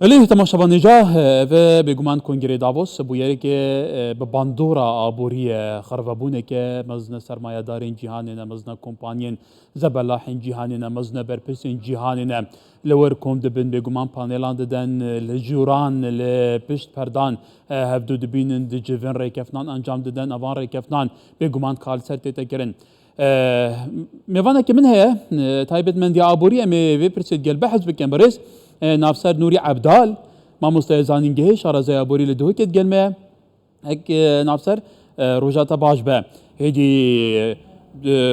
ليه تماشا نجاه و بگومان کنگره داووس بویری که به باندورا آبوری خرابونه که مزن سرمایه دارین جهانی مزن کمپانین زبلاحین جهانی مزن برپسین جهانی لور کم دبن بگومان پانیلان دادن لجوران لپشت پردان هفدو دبینن دجوین ریکفنان انجام دادن اوان ریکفنان بگومان کال سرتی تکرن میوانه که من هیا تایبت من دی آبوری امی وی پرسید گل بحث بکن برس نافسر نوری عبدال ما مستعزانين جهش رازي أبوري لدهو كت جلمة هيك نافسر روجاتا باش با هيدي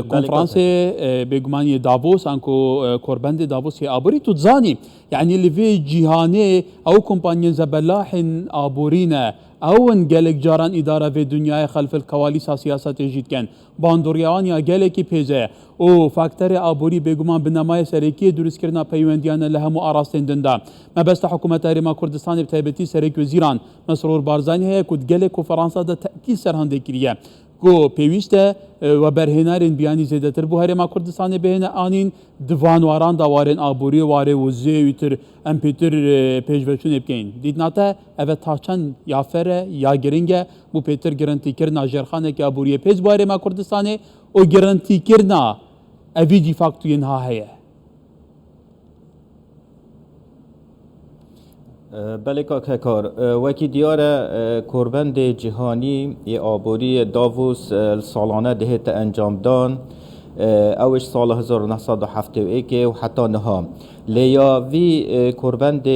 كونفرانسي بيجماني دافوس انكو كوربندي دافوس هي أبوري تتزاني يعني اللي في جيهاني أو كومبانيون زبلاحن أبورينا او ان گلک جاران اداره في دنیای خلف الكواليس سیاست جید کن باندوریان یا گلکی پیزه او فاکتور آبوری بگومان بنمای سرکی درست کردن پیوندیان لهم آراستین دنده ما بست حکومت ما کردستان بتایبتی سرک وزیران مسرور بارزانی هی کد گلک و فرانسا ده تأکید سرهنده کریه کو پیوسته و برهنارین بیانی زیاده تر بو هرما کردستان بهن آنین دوانواران داوارن آبوری واره وزه ویتر امپیتر پیشوشون ابکین دید ناته اوه تاچن یا فره یا گرنگه بو پیتر گرانتی کرنا جرخانه که آبوری پیش بو هرما کردستانه او گرانتی کرنا اوی دی فاکتو ینها هیه بله کار وکی دیار کوربند جهانی آبوری داووس سالانه دهت انجام دان اوش سال 1971 و حتی نها لیا وی کوربند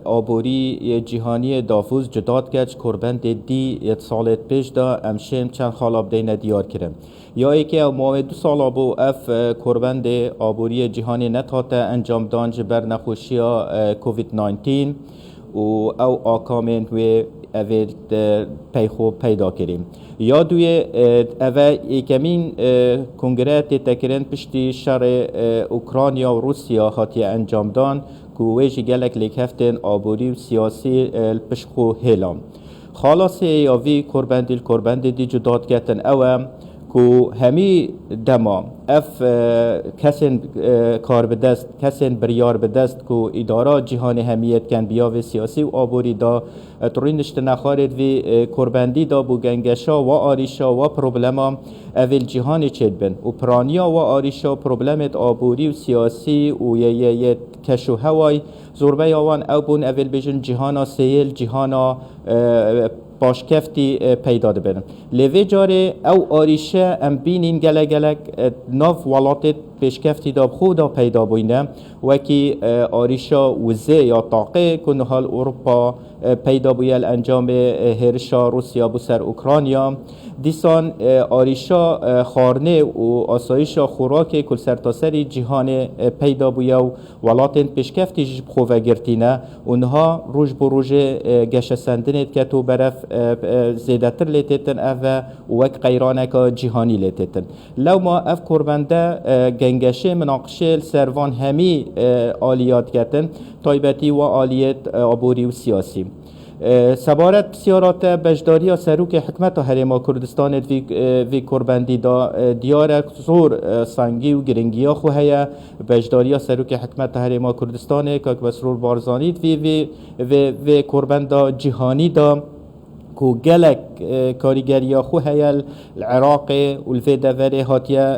آبوری جهانی داووس جداد گچ کوربند دی یت سالت پیش دا امشم چند خالاب دین دیار کرم یا ای که ما 2 سال ابو اف کوربند آبوری جهانی نتاته انجام دان جبر نخوشیا کووید 19 و او آکامن و اوید پیخو پیدا کریم یا دوی اوه ایکمین کنگره تکرین پشتی شر اوکراینیا و روسیا خاطی انجام دان که ویجی گلک لیک هفتن آبوری و سیاسی پشخو هیلام خلاصه یا وی کوربند دی جداد گتن اوه کو همی دما اف کسین کار بدست کسین بریار بدست کو اداره جهانی همیت کن بیا و سیاسی و آبوری دا ترینشت نخارد وی کوربندی دا بو گنگشا و آریشا و پروبلما اول جهانی چید بن و پرانیا و آریشا پروبلمت آبوری و سیاسی و یه کشو هوای زوربه آوان او بون اول بجن جهانا سیل جهانا باشکفتی پیدا دبن لیوی جاره او آریشه ام بینین گلک ناف ولاتت پیشکفتی داب خودا پیدا بوینه وکی آریشا وزه یا طاقه کنه حال اروپا پیدا بویل انجام هرشا روسیا بسر اوکراینیا دیسان آریشا خارنه و آسایشا خوراک کل سرتاسری جهان پیدا بویا و ولاتن پیشکفتی جب خواه گرتینه اونها روش بو روش گشه سندنید که تو برف زیدتر لیتیتن اوه وک قیرانک جهانی لیتیتن لو ما اف کربنده گنگشه مناقشه سروان همی آلیات گتن تایبتی و آلیت آبوری و سیاسی سبارت سیارات بجداری سروک حکمت هرما کردستان وی کربندی دا دیار زور سنگی و گرنگی خو هیا بجداری سروک حکمت هرما کردستان که مسرور بارزانید وی کربندا جهانی دا کو گلک کاریگریا خو هیا العراق و الفدوره هاتیا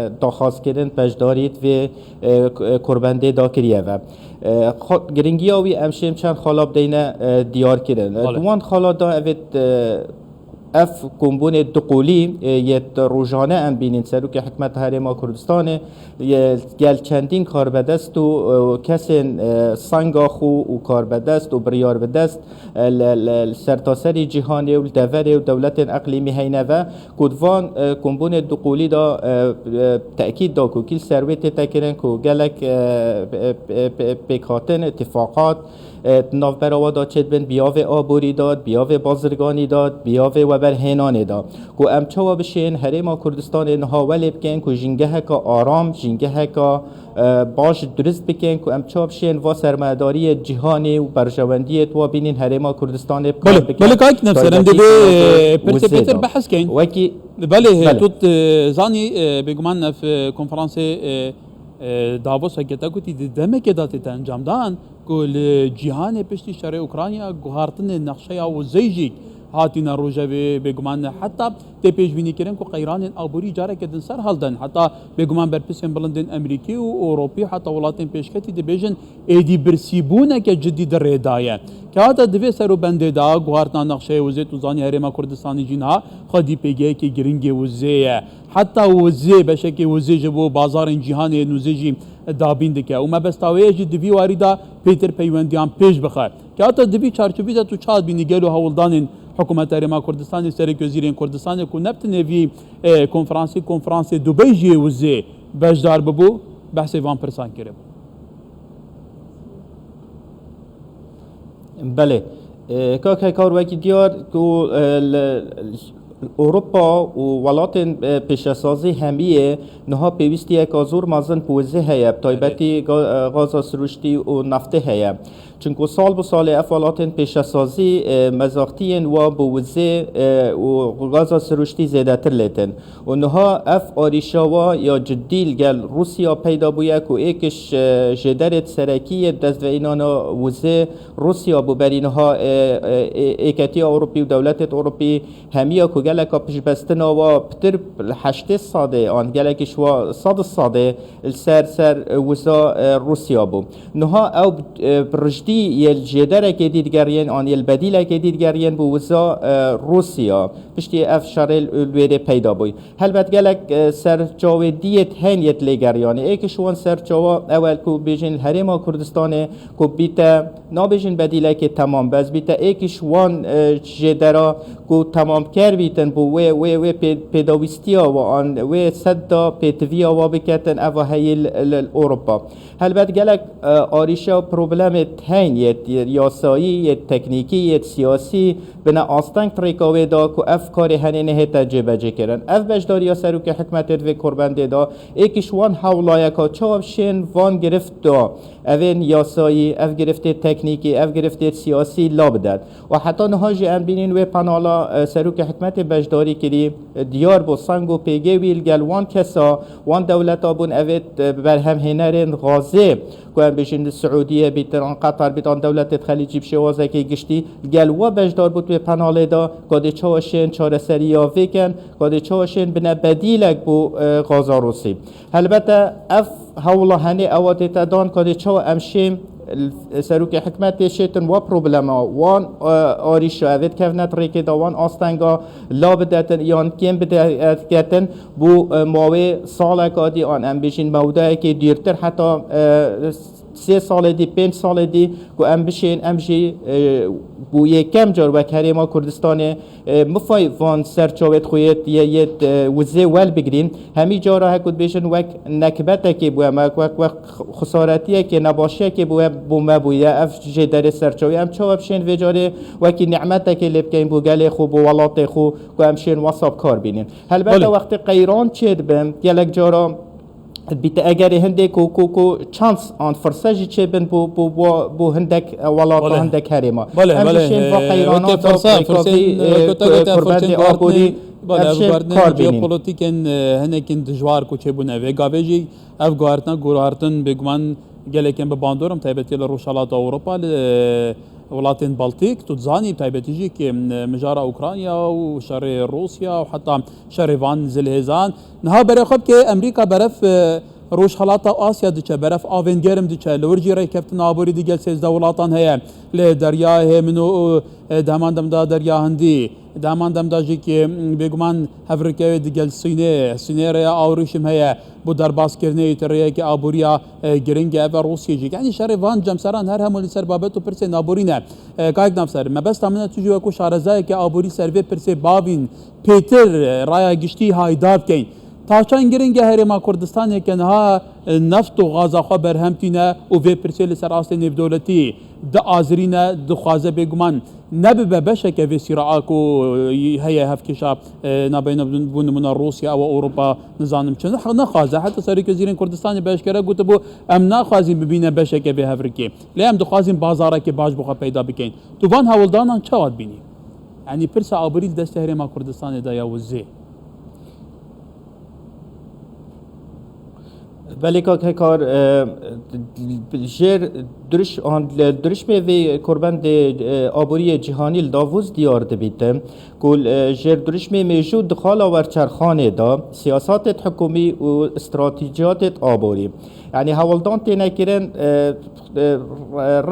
داخواست کردن بجدارید و کربنده دا کریه و گرنگی آوی امشیم چند خالاب دینه دیار کردن دوان خالا دا اوید اف کمبون دقولی یت روزانه ام بینین سروک حکمت هرما کردستان گل چندین کار بدست و کسین سنگا خو و کار بدست و بریار بدست سرتاسری جهانی و دوره و دولت اقلیمی هینه و کدوان کمبون دقولی دا تأکید دا که کل سرویت تکرن که گلک پیکاتن اتفاقات ناف براوا دا چید بین بیاوه آبوری داد بیاوه بازرگانی داد بیاوه و برهنان داد که امچوا بشین هرما کردستان انها ولی بکن که جنگه که آرام جنگه که باش درست بکن که امچوا بشین و سرمایه‌داری جهانی و برجواندی تو بینین هرما کردستان بله بله که نفسرم دی پیتر بحث کن وکی بله توت زانی بگمان في کنفرانس داووس که تا گویی دمه که داتی انجام دان كل جهان پشتی شر اوکراینیا گوهارتن نقشه و زیجی هاتینا روجوی بگمان حتی تی پیش بینی کردن که قیران آبوری جاره کردن سر هلدن حتی بگمان برپسیم بلندن امریکی و اوروپی حتی ولاتین پیشکتی دی بیجن ایدی برسیبونه که جدی در ریدایه که حتی دوی سر و بنده دا گوهارتنا نقشه وزی توزانی هرما کردستانی جینها خودی پیگه که گرنگ وزیه حتی وزی بشه که وزی جبو بازار جهان نوزیجی دابین دکه و ما بستاویه جی دوی واریدا پیتر پیوندیان پیش بخواه که حتی دوی چارچوبی دا تو چاد بینی گلو هولدان حکومت ارما کردستان سرک وزیر کردستان کو نبت نوی کنفرانسی دبی جی وزی بجدار ببو بحث وان پرسان کرده بله که کار وکی دیار که اروپا و ولات پیشسازی همیه نها پیوستی یک آزور مازن پوزه هیا تایبتی غاز سروشتی و نفته هیا چونکو سال به سال افالات پیشسازی مزاقتی و بوزه و غاز سروشتی زیاده تر لیتن و نها اف آریشاوا یا جدیل گل روسیا پیدا بویا که ایکش جدرت سرکی دست و اینانا وزه روسیا بو بری نها ایکتی اروپی و دولت اروپی همیا که گلک پیش بستنا و پتر 8 ساده آن گلک شوا 100 ساده سر وزا روسیا بو نها او برجدی یل جدره که دیدگرین آن یل بدیله که دیدگرین بو وزا روسیا پشتی اف شرل الویره پیدا بوی هلبت گلک سر جاوه دیت هنیت لگریانه ایک شوان سر جاوه اول کو بیجن هرما کردستانه کو بیتا نابیجن بدیله که تمام بز بیتا ایک شوان جدره کو تمام کر بیتن بو و پیداویستیا و آن و صدا پیتویا و بکتن اوا هیل اروپا هلبت گلک آریشا پروبلم تهنیت یاسایی یه تکنیکی یه سیاسی بنا آستانگ تریکاوه دا که اف کاری هنه نه تجربه جه کرن اف بجداری یا سرو که حکمت و کربنده دا ایکش وان حولایه که چاو شین وان گرفت دا اوین یاسایی اف گرفته تکنیکی اف گرفته سیاسی لابدد و حتی نهاجی ام بینین و پانالا سرو که حکمت بجداری کری دیار بو سنگ و پیگه ویل گل وان کسا وان دولت آبون اوید برهم هنرین غازه که ام بیشین سعودیه بیتران قطر بیتان دولت خلیجی بشوازه که گشتی گل و بجدار بود به پناله دا کاده چاوشین چاره سریا ویکن کاده چاوشین بنا بدیلک بو غازا روسی البته اف حولا هنی اوات تدان کاده چاو امشیم سروک حکمت شیطن و پروبلما وان آریشا اوید کفنت ریکی دا وان آستنگا لا بدتن یان کم بدتن بو ماوی سالک آدی آن ام بیشین موده که دیرتر حتی 3 سال دی 5 سال دی که ام بشین ام جی بو یکم جار و کریم کردستان مفای وان سرچاوت خویت یه وزه ول بگرین همی جارا هکود بیشن وک نکبته که بو وک خسارتیه که نباشه که بو ما بویه اف جی در سرچاوی ام چاو بشین و جاره وکی نعمته که لبکین بو گله خو بو ولات خو که ام شین وصاب کار بینین البته وقت قیران چید بم گلک جارا بیت اگر هندک کو چانس آن فرصتی چه بن بو هندک ولات هندک هریما بله قیرانات فرصتی کربند آبوری افغان ژئوپلیتیکن هنکن دجوار کو چه بونه و گاویجی افغان گورارتن بگمان گلکن به باندورم تایبتی لروشالات اروپا ولاتین بالتیک تو زانی تایبتیجی که مجارا اوکراینیا و شر روسیا و حتی شر وان زلهزان نها برای خب که امریکا برف روش حالات آسیا دچه برف آونگرم دچه لورجی رای کفتن آبوری دیگل 13 ولاتان هیا ل دریای منو دمان دم دریا هندی دمان دم داجی که بگمان هفرکه دیگل سینه ریا آوریشم هیا بو درباس کرنه تریه که آبوریا گرینگ و روسیه جی یعنی شهر وان جمسران هر همون سر بابت و پرسه نابورینه کاک نفسر ما بس تامنا تجوا کو شارزای که آبوری سروی پرسه بابین پیتر رایا گشتی هایدار کین تاچان گرینگ هرما کردستان که نها نفت و غاز خو برهمتینه او وی پرسه لسر اصل نف دولتی د آزرینه دخوازه بگمان نبي بشكل في صراعكو هي هفكشا نبين بون من روسيا او اوروبا نظام چن نخازه حتى سريك وزير كردستان باشكره قلت بو ام نخازين ببينه بشكل في هفركي لام دخازين بازاره كي باج بخ پیدا بكين تو وان هولدان چواد بيني يعني برسا ابريل دستهري ما كردستان دا يا وزي ولی که کار جر درش به کربند آبوری جهانی داووس دیار دبیتم کل جر درش موجود دخال آور چرخانه دا سیاسات حکومی و استراتیجیات آبوری یعنی حوالدان تینه کرن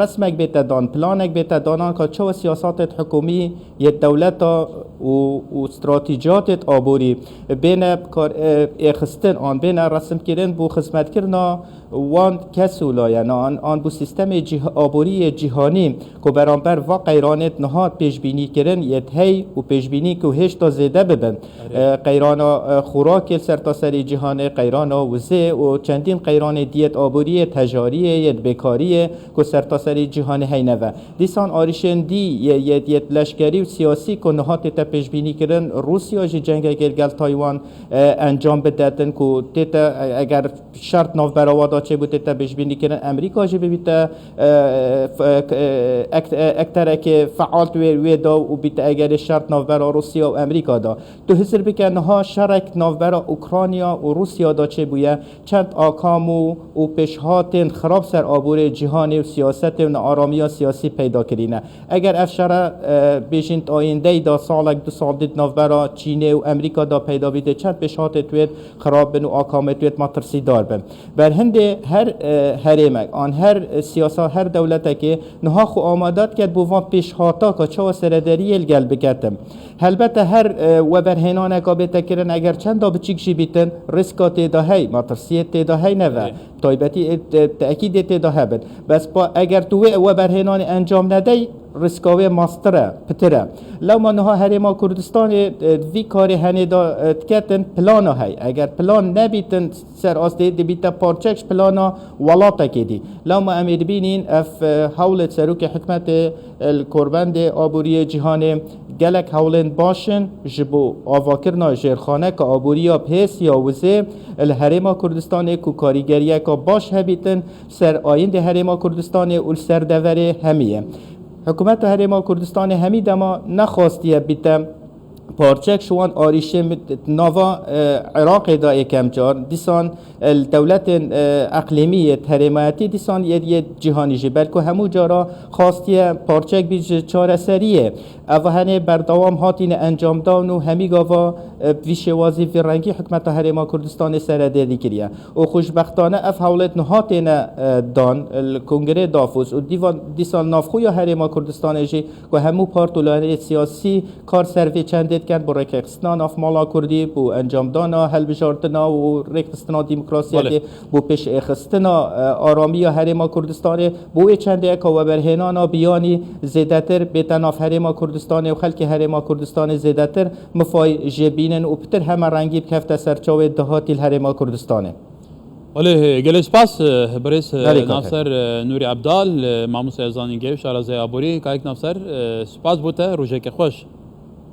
رسمک بیتدان پلانک بیتدانان که چه سیاسات حکومی یه دولتا و استراتیجیات آبوری بین کار اخستن آن بین رسم کردن بو خدمت کردن وان کسولا یعنی آن بو سیستم آبوری جهانی که برانبر و قیرانت نهاد پیشبینی کردن یه هی و پیشبینی که هیچ تا زیده ببن قیران خوراک سرتاسری جهان قیران وزه و چندین قیران دیت آبوری تجاریه یه بکاریه که سرتاسری جهان هی نوه دیسان آریشن دی یه لشکری و سیاسی که نهاد تا پیشبینی کردن روسیا جنگ گل تایوان انجام بدهدن که تیتا اگر شرط ناف براوادا چه بود تیتا پیشبینی کردن امریکا جه بیتا اکتره که فعال توی دا و بیتا اگر شرط ناف برا روسیا و امریکا دا تو حسر بکن ها شرک ناف برا اوکراینیا و روسیا دا چه بویه چند آکام و پیشهات خراب سر آبور جهانی و سیاست و آرامی سیاسی پیدا کرینه اگر افشاره بیشند آینده دا سالک دو سال دید ناف برا چینه و امریکا دا پیدا بیده چند پیشهات توید خراب بن و آکام توید مطرسی دار بن بر هنده هر هریمک آن هر سیاسا هر دولت که نها خو آمادات کرد بوان پیشهاتا که چه سرداری الگل بکتم البته هر و برهنانه که بیتا کرن اگر چند دا بچیکشی بیتن ریسکات دا هی مطرسیت دا هی نوه تایبتی تأکید دا هبن بس با اگر تو و برهنان انجام ندهی ریسکاوی ماستره پتره لو ما نها هریما کردستان وی کاری هنی دا تکتن پلانا هی اگر پلان نبیتن سر آسته دی بیتا پارچکش پلانا ولاتا کدی لو ما امید بینین اف حول سروک حکمت الکربند آبوری جهان گلک حولن باشن جبو آواکرنا جرخانه که آبوری ها پیس یا وزه الهریما کردستان کو کاریگریه که باش هبیتن سر آیند هریما کردستان اول سر دوره همیه حکومت هریما کردستان همی دما نخواستیه بیتم پارچک شوان آریشه نوا عراق دا یکم جار دیسان دولت اقلیمی هریماتی دیسان یه جهانی جه بلکه همو جارا خواستیه پارچک بیج چاره سریه او هنه بردوام هاتین انجام دان و همی گاوا ویشوازی فی رنگی حکمت هریما کردستان سرده دیگریه و خوشبختانه اف حولت نهاتین دان کنگره دافوس و دیسان نافخوی هریما کردستان جه که همو پارتولان سیاسی کار سروی چندید کن با رکستان اف مالا کردی بو انجام دانا هل بجارتنا و رکستنا دیموکراسی بو پیش اخستنا آرامی هریما کردستان بو چنده که و برهنانا بیانی زیدتر بیتناف هریما کردستان و خلک هریما کردستان زیدتر مفای جبینن و پتر همه رنگی بکفت سرچاوه دهاتی هریما کردستانه ولی گلیس پاس برس نافسر نوری عبدال ماموس ازانی گیو شارزه آبوری کاریک نافسر سپاس بوده روزه که خوش